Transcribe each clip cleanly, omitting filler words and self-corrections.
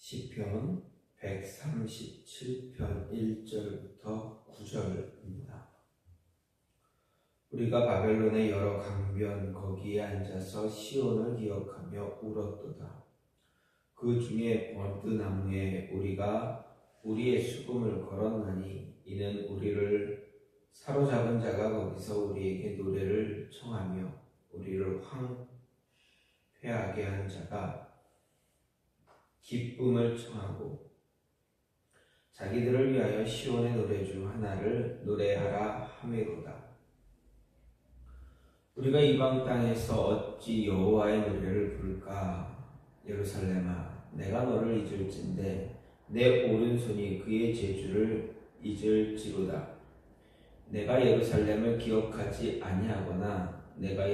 시편 137편 1절부터 9절입니다. 우리가 바벨론의 여러 강변 거기에 앉아서 시온을 기억하며 울었도다. 그 중에 버드나무에 우리가 우리의 수금을 걸었나니 이는 우리를 사로잡은 자가 거기서 우리에게 노래를 청하며 우리를 황폐하게 한 자가 기쁨을 청하고 자기들을 위하여 시온의 노래 중 하나를 노래하라 하매로다. 우리가 이방 땅에서 어찌 여호와의 노래를 부를까? 예루살렘아, 내가 너를 잊을진대 내 오른손이 그의 제주를 잊을지로다. 내가 예루살렘을 기억하지 아니하거나 내가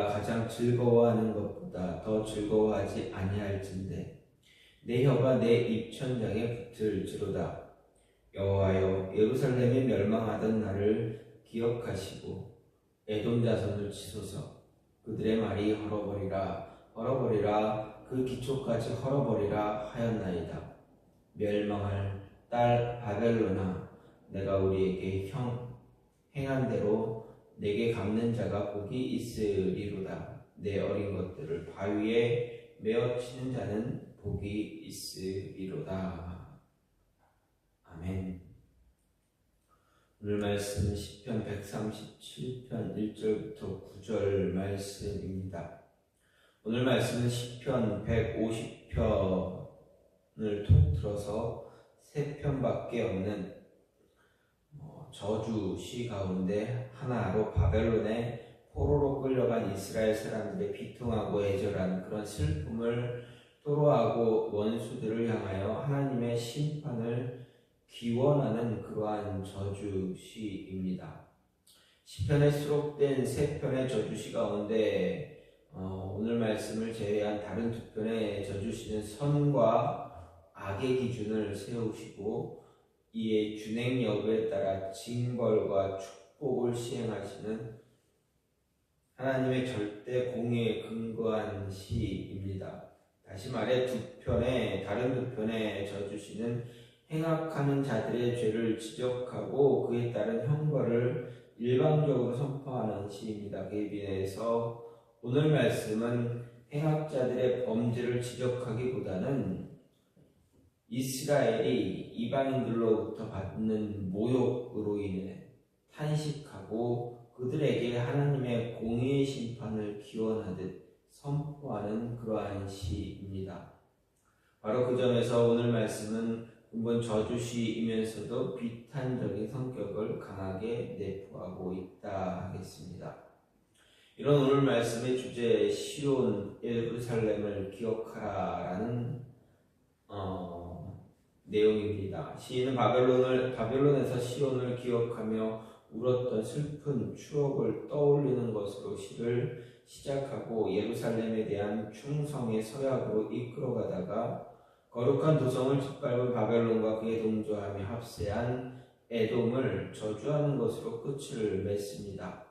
가장 즐거워하는 것보다 더 즐거워하지 아니할진대 내 혀가 내 입천장에 붙을지로다. 여호와여, 예루살렘이 멸망하던 날을 기억하시고 에돔 자손을 치소서. 그들의 말이 헐어버리라 헐어버리라 그 기초까지 헐어버리라 하였나이다. 멸망할 딸 바벨론아, 내가 우리에게 행한 대로 내게 갚는 자가 복이 있으리로다. 내 어린 것들을 바위에 메어치는 자는 복이 있으리로다. 아멘. 오늘 말씀은 시편 137편 1절부터 9절 말씀입니다. 오늘 말씀은 시편 150편을 통틀어서 3편밖에 없는 저주시 가운데 하나로 바벨론의 포로로 끌려간 이스라엘 사람들의 비통하고 애절한 그런 슬픔을 토로하고 원수들을 향하여 하나님의 심판을 기원하는 그러한 저주시입니다. 시편에 수록된 3편의 저주시 가운데 오늘 말씀을 제외한 다른 2편의 저주시는 선과 악의 기준을 세우시고 이에 준행 여부에 따라 징벌과 축복을 시행하시는 하나님의 절대 공의에 근거한 시입니다. 다시 말해 다른 2편의 저주시는 행악하는 자들의 죄를 지적하고 그에 따른 형벌을 일방적으로 선포하는 시입니다. 그에 비해서 오늘 말씀은 행악자들의 범죄를 지적하기보다는 이스라엘이 이방인들로부터 받는 모욕으로 인해 탄식하고 그들에게 하나님의 공의의 심판을 기원하듯 선포하는 그러한 시입니다. 바로 그 점에서 오늘 말씀은 근본 저주시이면서도 비탄적인 성격을 강하게 내포하고 있다 하겠습니다. 이런 오늘 말씀의 주제 시온 예루살렘을 기억하라라는 내용입니다. 시인은 바벨론에서 시온을 기억하며 울었던 슬픈 추억을 떠올리는 것으로 시를 시작하고 예루살렘에 대한 충성의 서약으로 이끌어가다가 거룩한 도성을 짓밟은 바벨론과 그에 동조하며 합세한 에돔을 저주하는 것으로 끝을 맺습니다.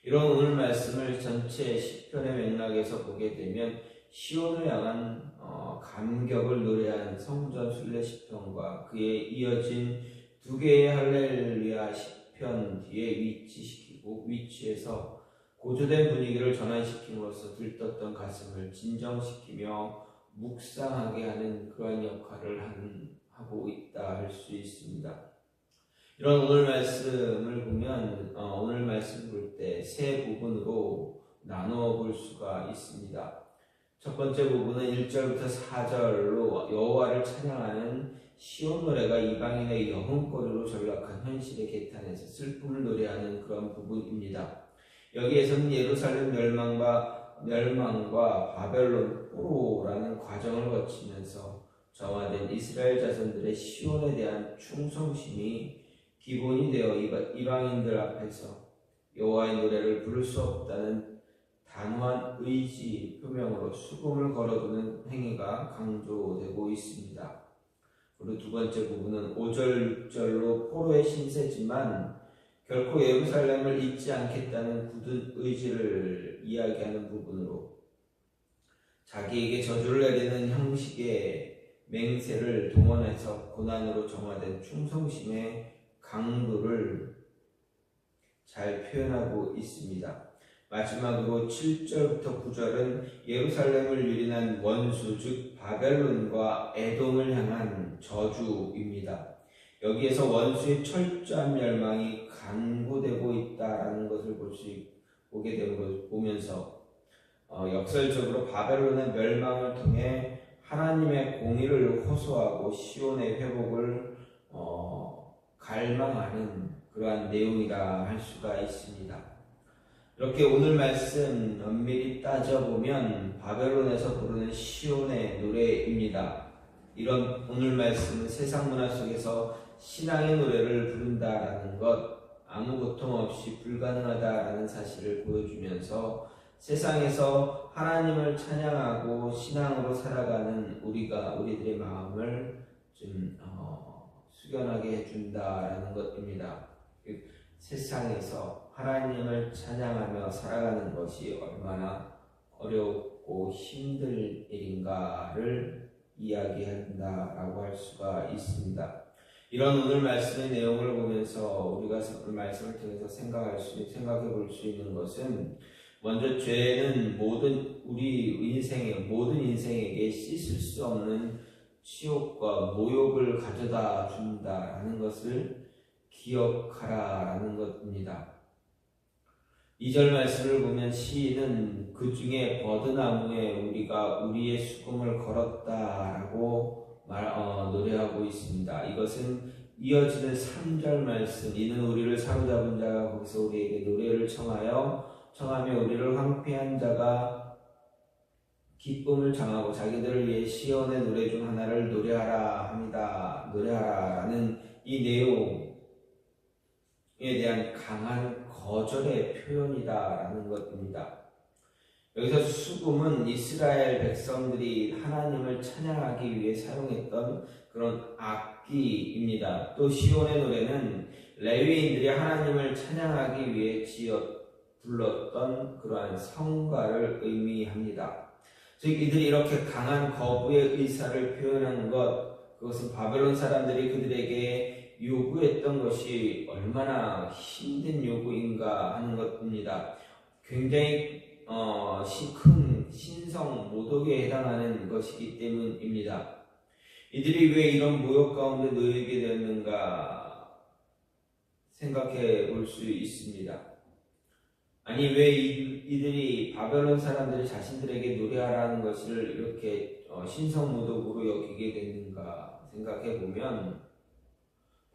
이런 오늘 말씀을 전체 시편의 맥락에서 보게 되면 시온을 향한 감격을 노래한 성전 순례 시편과 그에 이어진 2개의 할렐루야 시편 뒤에 위치해서 고조된 분위기를 전환시킴으로써 들떴던 가슴을 진정시키며 묵상하게 하는 그러한 역할을 하고 있다 할 수 있습니다. 이런 오늘 말씀을 보면 오늘 말씀 볼 때 3부분으로 나누어 볼 수가 있습니다. 첫 번째 부분은 1절부터 4절로 여호와를 찬양하는 시온 노래가 이방인의 영혼거리로 전락한 현실의 개탄에서 슬픔을 노래하는 그런 부분입니다. 여기에서는 예루살렘 멸망과 바벨론 포로라는 과정을 거치면서 정화된 이스라엘 자손들의 시온에 대한 충성심이 기본이 되어 이방인들 앞에서 여호와의 노래를 부를 수 없다는 단호한 의지 표명으로 수금을 걸어두는 행위가 강조되고 있습니다. 그리고 2번째 부분은 5절, 6절로 포로의 신세지만 결코 예루살렘을 잊지 않겠다는 굳은 의지를 이야기하는 부분으로 자기에게 저주를 내리는 형식의 맹세를 동원해서 고난으로 정화된 충성심의 강도를 잘 표현하고 있습니다. 마지막으로 7절부터 9절은 예루살렘을 유린한 원수 즉 바벨론과 에돔을 향한 저주입니다. 여기에서 원수의 철저한 멸망이 강구되고 있다라는 것을 보면서 역설적으로 바벨론의 멸망을 통해 하나님의 공의를 호소하고 시온의 회복을 갈망하는 그러한 내용이라 할 수가 있습니다. 이렇게 오늘 말씀 엄밀히 따져보면 바벨론에서 부르는 시온의 노래입니다. 이런 오늘 말씀은 세상 문화 속에서 신앙의 노래를 부른다라는 것, 아무 고통 없이 불가능하다라는 사실을 보여주면서 세상에서 하나님을 찬양하고 신앙으로 살아가는 우리들의 마음을 좀 숙연하게 해준다라는 것입니다. 세상에서 하나님을 찬양하며 살아가는 것이 얼마나 어렵고 힘들 일인가를 이야기한다라고 할 수가 있습니다. 이런 오늘 말씀의 내용을 보면서 우리가 오늘 말씀을 통해서 생각해 볼 수 있는 것은 먼저 죄는 우리 모든 인생에게 씻을 수 없는 치욕과 모욕을 가져다 준다라는 것을 기억하라라는 것입니다. 2절 말씀을 보면 시인은 그 중에 버드나무에 우리가 우리의 수금을 걸었다라고 노래하고 있습니다. 이것은 이어지는 3절 말씀, 이는 우리를 사로잡은 자가 거기서 우리에게 노래를 청하며 우리를 황폐한 자가 기쁨을 장하고 자기들을 위해 시온의 노래 중 하나를 노래하라 합니다. 노래하라라는 이 내용에 대한 강한 거절의 표현이다라는 것입니다. 여기서 수금은 이스라엘 백성들이 하나님을 찬양하기 위해 사용했던 그런 악기입니다. 또 시온의 노래는 레위인들이 하나님을 찬양하기 위해 불렀던 그러한 성가를 의미합니다. 즉 이들이 이렇게 강한 거부의 의사를 표현한 그것은 바벨론 사람들이 그들에게 요구했던 것이 얼마나 힘든 요구인가 하는 것입니다. 굉장히 큰 신성 모독에 해당하는 것이기 때문입니다. 이들이 왜 이런 모욕 가운데 놓이게 되었는가 생각해 볼 수 있습니다. 아니 왜 이들이 바벨론 사람들이 자신들에게 노래하라는 것을 이렇게 신성모독으로 여기게 됐는가 생각해 보면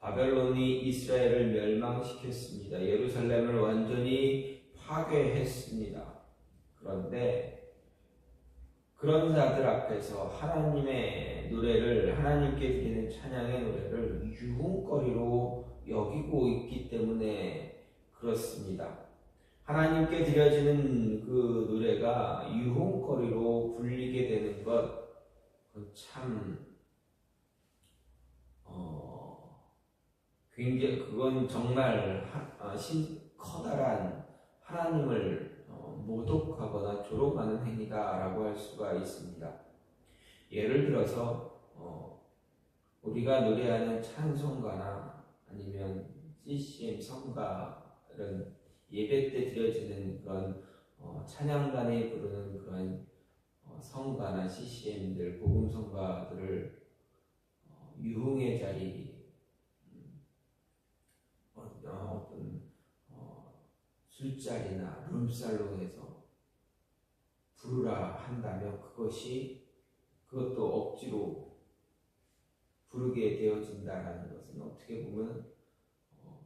바벨론이 이스라엘을 멸망시켰습니다. 예루살렘을 완전히 파괴했습니다. 그런데 그런 자들 앞에서 하나님의 노래를 하나님께 드리는 찬양의 노래를 유흥거리로 여기고 있기 때문에 그렇습니다. 하나님께 드려지는 그 노래가 유흥거리로 불리게 되는 것, 굉장히 그건 정말 커다란 하나님을 모독하거나 조롱하는 행위다라고 할 수가 있습니다. 예를 들어서 우리가 노래하는 찬송가나 아니면 CCM 성가는 예배 때 드려지는 그런 찬양단에 부르는 그런 성가나 CCM들, 복음성가들을 유흥의 자리, 어떤 술자리나 룸살롱에서 부르라 한다면 그것도 억지로 부르게 되어진다는 것은 어떻게 보면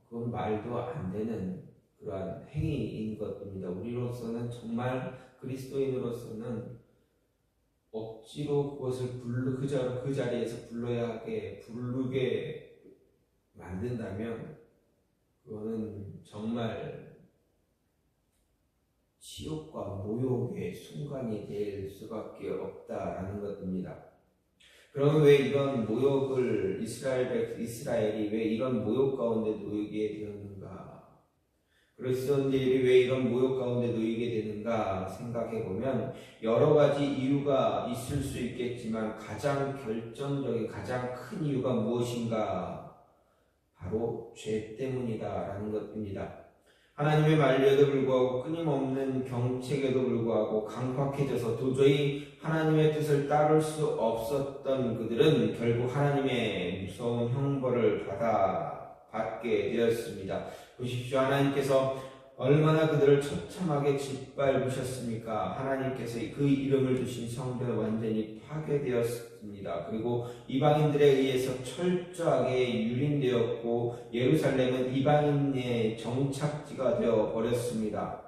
그건 말도 안 되는 그러한 행위인 것입니다. 우리로서는 정말 그리스도인으로서는 억지로 그것을 그 자리에서 부르게 만든다면 그거는 정말 치욕과 모욕의 순간이 될 수밖에 없다라는 것입니다. 그럼 왜 이런 모욕을 이스라엘이 왜 이런 모욕 가운데 놓이게 되었는가? 그리스도인들이 왜 이런 모욕 가운데 놓이게 되는가 생각해 보면 여러 가지 이유가 있을 수 있겠지만 가장 결정적인 가장 큰 이유가 무엇인가? 바로 죄 때문이다라는 것입니다. 하나님의 말려도 불구하고 끊임없는 경책에도 불구하고 강팍해져서 도저히 하나님의 뜻을 따를 수 없었던 그들은 결국 하나님의 무서운 형벌을 받게 되었습니다. 보십시오. 하나님께서 얼마나 그들을 처참하게 짓밟으셨습니까? 하나님께서 그 이름을 두신 성전은 완전히 파괴되었습니다. 그리고 이방인들에 의해서 철저하게 유린되었고 예루살렘은 이방인의 정착지가 되어 버렸습니다.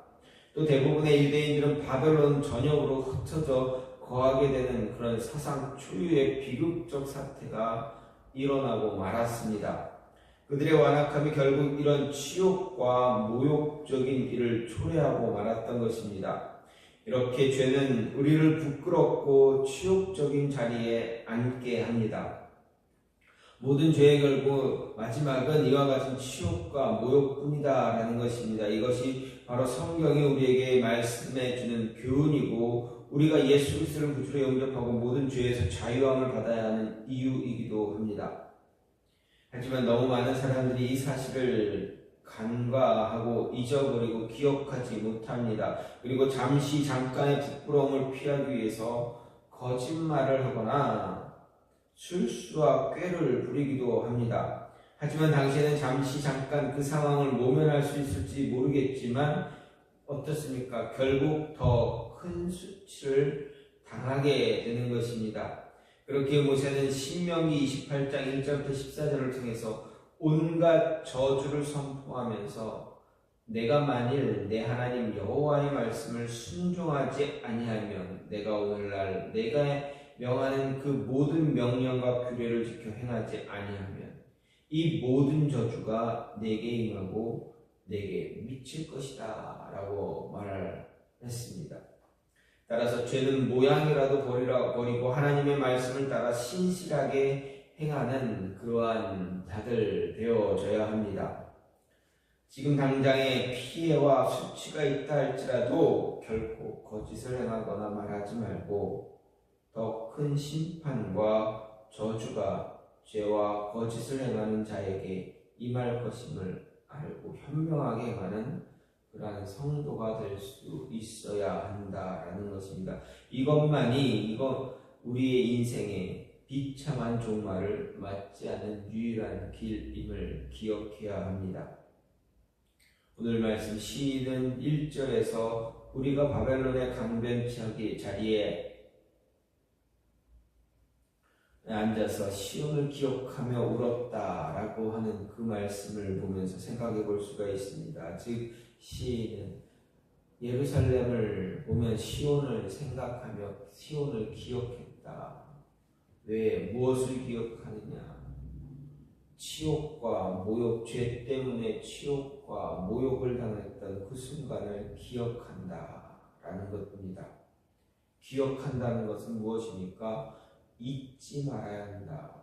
또 대부분의 유대인들은 바벨론 전역으로 흩어져 거하게 되는 그런 사상 초유의 비극적 사태가 일어나고 말았습니다. 그들의 완악함이 결국 이런 치욕과 모욕적인 일을 초래하고 말았던 것입니다. 이렇게 죄는 우리를 부끄럽고 치욕적인 자리에 앉게 합니다. 모든 죄의 결국 마지막은 이와 같은 치욕과 모욕뿐이다라는 것입니다. 이것이 바로 성경이 우리에게 말씀해 주는 교훈이고 우리가 예수 그리스도를 구주로 영접하고 모든 죄에서 자유함을 받아야 하는 이유이기도 합니다. 하지만 너무 많은 사람들이 이 사실을 간과하고 잊어버리고 기억하지 못합니다. 그리고 잠깐의 부끄러움을 피하기 위해서 거짓말을 하거나 술수와 꾀를 부리기도 합니다. 하지만 당시에는 잠깐 그 상황을 모면할 수 있을지 모르겠지만 어떻습니까? 결국 더 큰 수치를 당하게 되는 것입니다. 그렇게 모세는 신명기 28장 1절부터 14절을 통해서 온갖 저주를 선포하면서 내가 만일 내 하나님 여호와의 말씀을 순종하지 아니하면 내가 오늘날 내가 명하는 그 모든 명령과 규례를 지켜 행하지 아니하면 이 모든 저주가 내게 임하고 내게 미칠 것이다 라고 말했습니다. 따라서 죄는 모양이라도 버리고 하나님의 말씀을 따라 신실하게 행하는 그러한 자들 되어져야 합니다. 지금 당장에 피해와 수치가 있다 할지라도 결코 거짓을 행하거나 말하지 말고 더 큰 심판과 저주가 죄와 거짓을 행하는 자에게 임할 것임을 알고 현명하게 행하는 그러한 성도가 될 수 있어야 한다라는 것입니다. 이것만이 우리의 인생의 비참한 종말을 맞지 않는 유일한 길임을 기억해야 합니다. 오늘 말씀 시인은 1절에서 우리가 바벨론의 강변치 자리에 앉아서 시온을 기억하며 울었다라고 하는 그 말씀을 보면서 생각해 볼 수가 있습니다. 즉 시인은 예루살렘을 보면 시온을 생각하며 시온을 기억했다. 왜? 무엇을 기억하느냐? 치욕과 모욕, 죄 때문에 치욕과 모욕을 당했던 그 순간을 기억한다라는 것입니다. 기억한다는 것은 무엇입니까? 잊지 말아야 한다.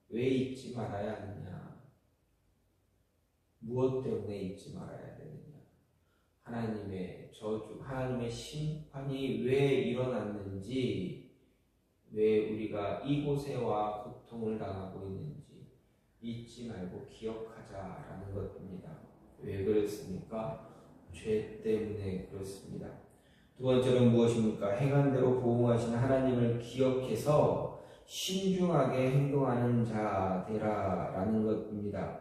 왜 잊지 말아야 하느냐? 무엇 때문에 잊지 말아야 되느냐? 하나님의 저주, 하나님의 심판이 왜 일어났는지, 왜 우리가 이곳에와 고통을 당하고 있는지 잊지 말고 기억하자라는 것입니다. 왜 그렇습니까? 죄 때문에 그렇습니다. 두 번째로는 무엇입니까? 행한 대로 보응하신 하나님을 기억해서 신중하게 행동하는 자 되라라는 것입니다.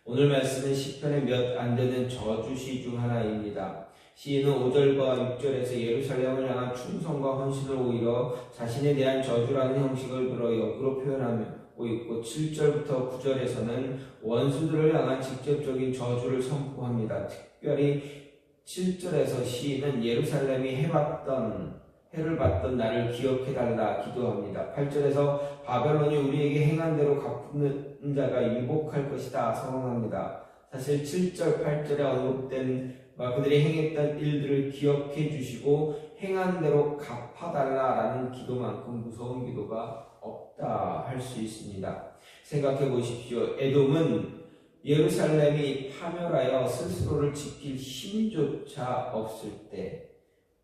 오늘 말씀은 시편의 몇 안 되는 저주시 중 하나입니다. 시인은 5절과 6절에서 예루살렘을 향한 충성과 헌신을 오히려 자신에 대한 저주라는 형식을 들어 역으로 표현하고 있고 7절부터 9절에서는 원수들을 향한 직접적인 저주를 선포합니다. 특별히 7절에서 시인은 예루살렘이 해를 받던 나를 기억해달라 기도합니다. 8절에서 바벨론이 우리에게 행한 대로 갚는 자가 유복할 것이다 선언합니다. 사실 7절, 8절에 언급된 그들이 행했던 일들을 기억해 주시고 행한 대로 갚아달라라는 기도만큼 무서운 기도가 없다 할 수 있습니다. 생각해 보십시오. 에돔은 예루살렘이 파멸하여 스스로를 지킬 힘조차 없을 때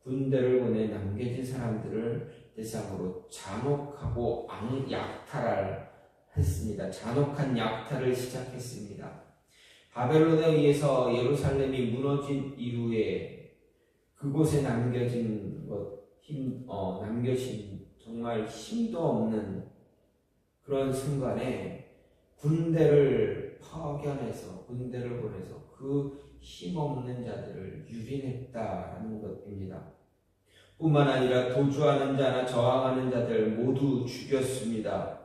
군대를 보내 남겨진 사람들을 대상으로 잔혹하고 약탈을 했습니다. 잔혹한 약탈을 시작했습니다. 바벨론에 의해서 예루살렘이 무너진 이후에 그곳에 남겨진 남겨진 정말 힘도 없는 그런 순간에 군대를 파견해서 군대를 보내서 그 힘없는 자들을 유린했다라는 것입니다. 뿐만 아니라 도주하는 자나 저항하는 자들 모두 죽였습니다.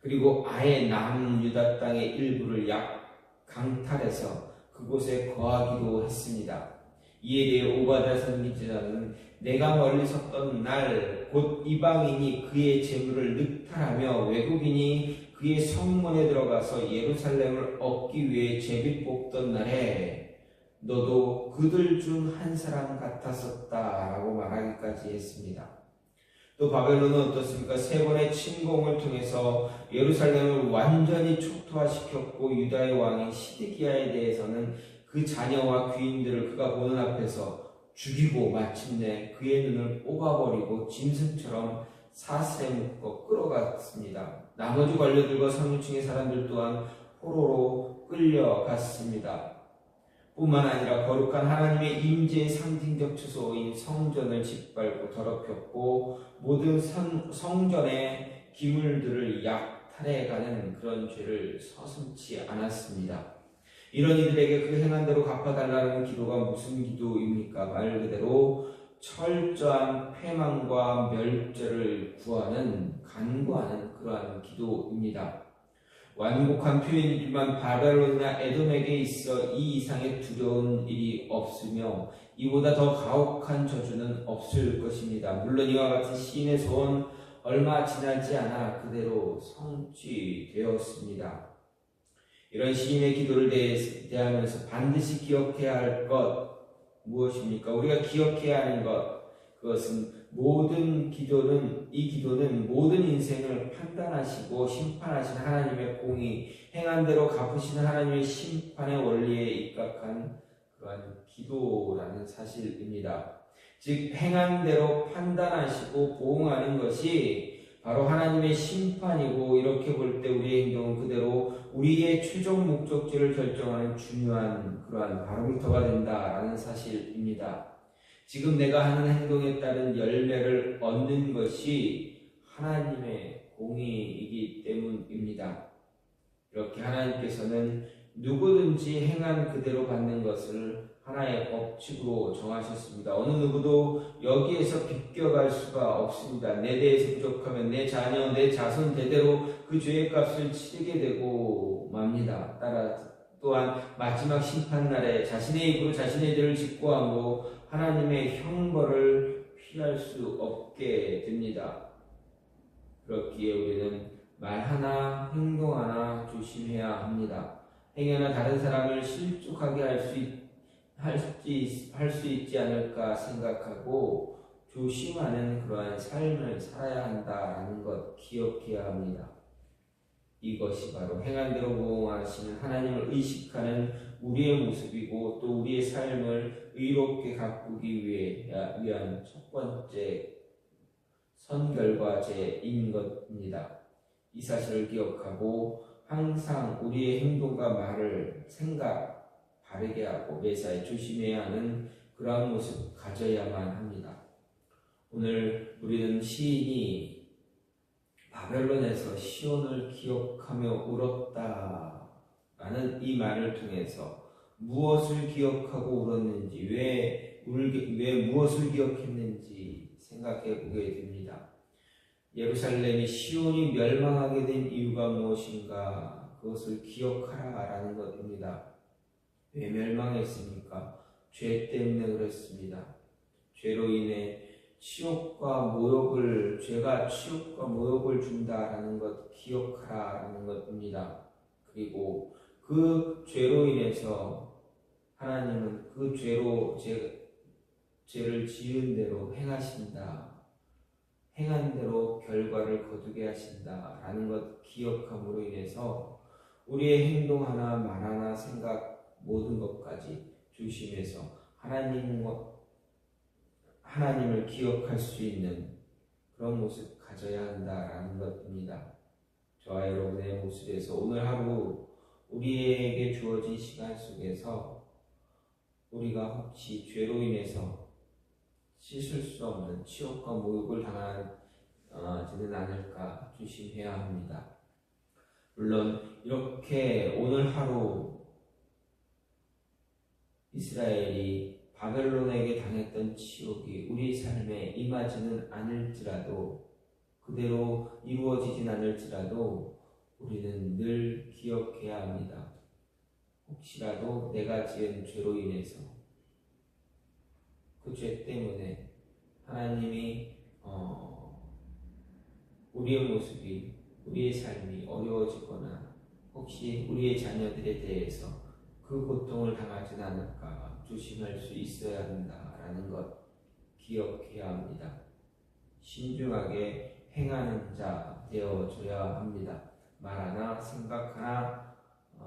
그리고 아예 남유다 땅의 일부를 강탈해서 그곳에 거하기도 했습니다. 이에 대해 오바댜 선지자는 내가 멀리 섰던 날 곧 이방인이 그의 재물을 늑탈하며 외국인이 그의 성문에 들어가서 예루살렘을 얻기 위해 제비 뽑던 날에 너도 그들 중 한 사람 같았었다라고 말하기까지 했습니다. 또 바벨론은 어떻습니까? 세 번의 침공을 통해서 예루살렘을 완전히 촉토화시켰고 유다의 왕인 시드기야에 대해서는 그 자녀와 귀인들을 그가 보는 앞에서 죽이고 마침내 그의 눈을 뽑아버리고 짐승처럼 사슬에 묶어 끌어갔습니다. 나머지 관료들과 상류층의 사람들 또한 포로로 끌려갔습니다. 뿐만 아니라 거룩한 하나님의 임재의 상징적 처소인 성전을 짓밟고 더럽혔고 모든 성전의 기물들을 약탈해가는 그런 죄를 서슴지 않았습니다. 이런 이들에게 그 행한 대로 갚아달라는 기도가 무슨 기도입니까? 말 그대로 철저한 패망과 멸절을 구하는 간구하는 그러한 기도입니다. 완곡한 표현이지만 바벨론이나 에돔에게 있어 이 이상의 두려운 일이 없으며 이보다 더 가혹한 저주는 없을 것입니다. 물론 이와 같은 시인의 소원 얼마 지나지 않아 그대로 성취되었습니다. 이런 시인의 기도를 대하면서 반드시 기억해야 할 것 무엇입니까? 우리가 기억해야 하는 것, 그것은 이 기도는 모든 인생을 판단하시고 심판하신 하나님의 공의, 행한 대로 갚으시는 하나님의 심판의 원리에 입각한 그러한 기도라는 사실입니다. 즉 행한 대로 판단하시고 보응하는 것이 바로 하나님의 심판이고, 이렇게 볼 때 우리의 행동은 그대로 우리의 최종 목적지를 결정하는 중요한 그러한 바로미터가 된다라는 사실입니다. 지금 내가 하는 행동에 따른 열매를 얻는 것이 하나님의 공의이기 때문입니다. 이렇게 하나님께서는 누구든지 행한 그대로 받는 것을 하나의 법칙으로 정하셨습니다. 어느 누구도 여기에서 비껴갈 수가 없습니다. 내 대해서 부족하면 내 자녀, 내 자손 대대로 그 죄의 값을 치르게 되고 맙니다. 따라 또한 마지막 심판날에 자신의 입으로 자신의 죄를 직고함으로 하나님의 형벌을 피할 수 없게 됩니다. 그렇기에 우리는 말 하나, 행동 하나 조심해야 합니다. 행여나 다른 사람을 실족하게 할 수 있지 않을까 생각하고 조심하는 그러한 삶을 살아야 한다는 것 기억해야 합니다. 이것이 바로 행한 대로 보응하시는 하나님을 의식하는 우리의 모습이고, 또 우리의 삶을 의롭게 가꾸기 위한 첫 번째 선결과제인 것입니다. 이 사실을 기억하고 항상 우리의 행동과 말을 바르게 하고 매사에 조심해야 하는 그러한 모습 가져야만 합니다. 오늘 우리는 시인이 바벨론에서 시온을 기억하며 울었다 라는 이 말을 통해서 무엇을 기억하고 울었는지, 왜 무엇을 기억했는지 생각해 보게 됩니다. 예루살렘이 시온이 멸망하게 된 이유가 무엇인가? 그것을 기억하라 라는 것입니다. 왜 멸망했습니까? 죄 때문에 그랬습니다. 죄로 인해 죄가 치욕과 모욕을 준다라는 것 기억하라는 것입니다. 그리고 그 죄로 인해서 하나님은 그 죄를 지은 대로 행하신다. 행한 대로 결과를 거두게 하신다라는 것 기억함으로 인해서 우리의 행동 하나, 말 하나, 생각 모든 것까지 조심해서 하나님을 기억할 수 있는 그런 모습 가져야 한다라는 것입니다. 저와 여러분의 모습에서 오늘 하루 우리에게 주어진 시간 속에서 우리가 혹시 죄로 인해서 씻을 수 없는 치욕과 모욕을 당하지는 않을까 조심해야 합니다. 물론 이렇게 오늘 하루 이스라엘이 바벨론에게 당했던 치욕이 우리 삶에 임하지는 않을지라도, 그대로 이루어지진 않을지라도 우리는 늘 기억해야 합니다. 혹시라도 내가 지은 죄로 인해서 그 죄 때문에 하나님이 우리의 모습이, 우리의 삶이 어려워지거나 혹시 우리의 자녀들에 대해서 그 고통을 당하진 않을까 조심할 수 있어야 한다라는 것 기억해야 합니다. 신중하게 행하는 자 되어줘야 합니다. 말 하나, 생각 하나,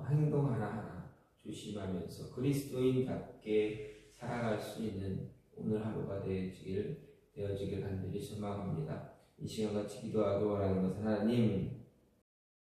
행동 하나 조심하면서 그리스도인답게 살아갈 수 있는 오늘 하루가 되어지길 간절히 소망합니다. 이 시간같이 기도하기 원하는 것은 하나님,